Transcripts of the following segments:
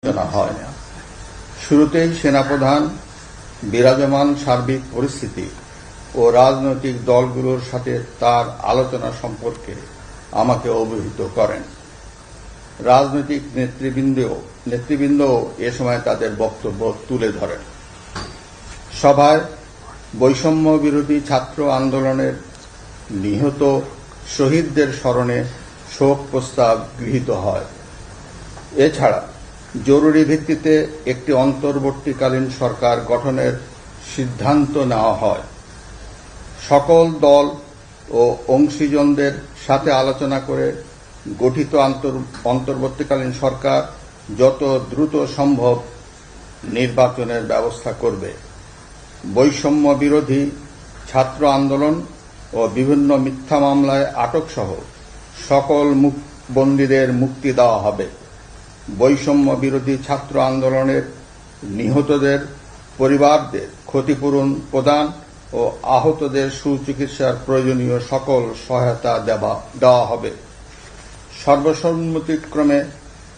আলোচনা হয়। শুরুতেই সেনাপ্রধান বিরাজমান সার্বিক পরিস্থিতি ও রাজনৈতিক দলগুলোর সাথে তার আলোচনা সম্পর্কে আমাকে অবহিত করেন। রাজনৈতিক নেতৃবৃন্দও এ সময় তাদের বক্তব্য তুলে ধরেন। সভায় বৈষম্য বিরোধী ছাত্র আন্দোলনের নিহত শহীদদের স্মরণে শোক প্রস্তাব গৃহীত হয়। এছাড়া জরুরি ভিত্তিতে একটি অন্তর্বর্তীকালীন সরকার গঠনের সিদ্ধান্ত নেওয়া হয়। সকল দল ও অংশীজনদের সাথে আলোচনা করে গঠিত অন্তর্বর্তীকালীন সরকার যত দ্রুত সম্ভব নির্বাচনের ব্যবস্থা করবে। বৈষম্য বিরোধী ছাত্র আন্দোলন ও বিভিন্ন মিথ্যা মামলায় আটকসহ সকল বন্দীদের মুক্তি দেওয়া হবে। বৈষম্য বিরোধী ছাত্র আন্দোলনের নিহতদের পরিবারদের ক্ষতিপূরণ প্রদান ও আহতদের সুচিকিৎসার প্রয়োজনীয় সকল সহায়তা দেওয়া হবে। সর্বসম্মতিক্রমে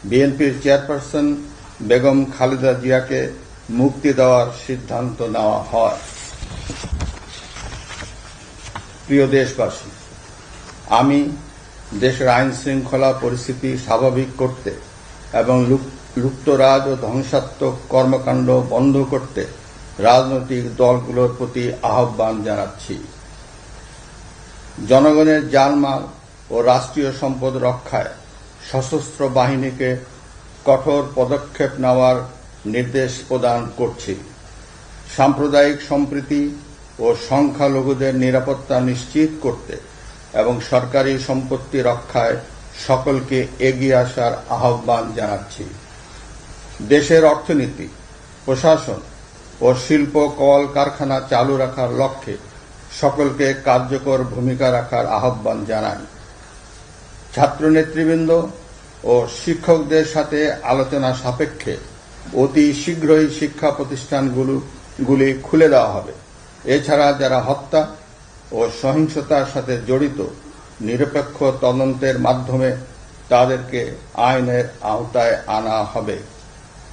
বিএনপির চেয়ারপারসন বেগম খালেদা জিয়াকে মুক্তি দেওয়ার সিদ্ধান্ত নেওয়া হয়। প্রিয় দেশবাসী, আমি দেশের আইন শৃঙ্খলা পরিস্থিতি স্বাভাবিক করতে এবং লুপ্তরাজ ও ধ্বংসাত্মক কর্মকাণ্ড বন্ধ করতে রাজনৈতিক দলগুলোর প্রতি আহ্বান জানাচ্ছি। জনগণের জানমাল ও রাষ্ট্রীয় সম্পদ রক্ষায় সশস্ত্র বাহিনীকে কঠোর পদক্ষেপ নেওয়ার নির্দেশ প্রদান করছি। সাম্প্রদায়িক সম্প্রীতি ও সংখ্যালঘুদের নিরাপত্তা নিশ্চিত করতে এবং সরকারি সম্পত্তি রক্ষায় সকলকে এগিয়ে আসার আহ্বান জানাচ্ছি। দেশের অর্থনীতি, প্রশাসন ও শিল্প কল কারখানা চালু রাখার লক্ষ্যে সকলকে কার্যকর ভূমিকা রাখার আহ্বান জানাই। ছাত্র নেতৃবৃন্দ ও শিক্ষকদের সাথে আলোচনা সাপেক্ষে অতি শীঘ্রই শিক্ষা প্রতিষ্ঠানগুলি খুলে দেওয়া হবে। এছাড়া যারা হত্যা ও সহিংসতার সাথে জড়িত নিরপেক্ষ তদন্তের মাধ্যমে তাদেরকে আইনের আওতায় আনা হবে।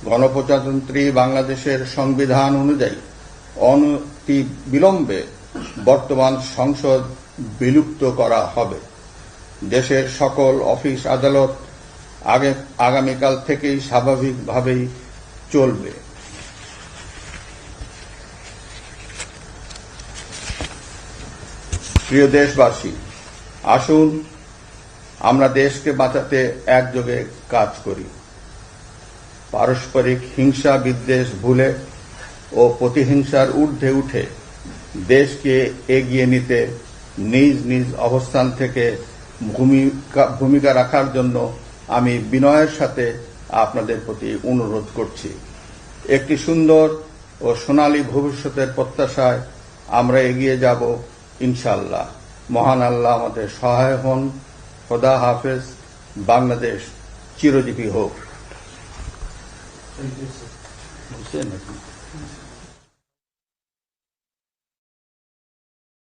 গণপ্রজাতন্ত্রী বাংলাদেশের সংবিধান অনুযায়ী অনতিবিলম্বে বর্তমান সংসদ বিলুপ্ত করা হবে। দেশের সকল অফিস আদালত আগামীকাল থেকেই স্বাভাবিকভাবেই চলবে। প্রিয় দেশবাসী, আসুন আমরা দেশকে বাঁচাতে একযোগে কাজ করি। পারস্পরিক হিংসা বিদ্বেষ ভুলে ও প্রতিহিংসার ঊর্ধ্বে উঠে দেশকে এগিয়ে নিতে নিজ নিজ অবস্থান থেকে ভূমিকা রাখার জন্য আমি বিনয়ের সাথে আপনাদের প্রতি অনুরোধ করছি। একটি সুন্দর ও সোনালী ভবিষ্যতের প্রত্যাশায় আমরা এগিয়ে যাব ইনশাআল্লাহ। মহান আল্লাহ আমাদের সহায় হন। খোদা হাফেজ। বাংলাদেশ চিরজীবী হোক।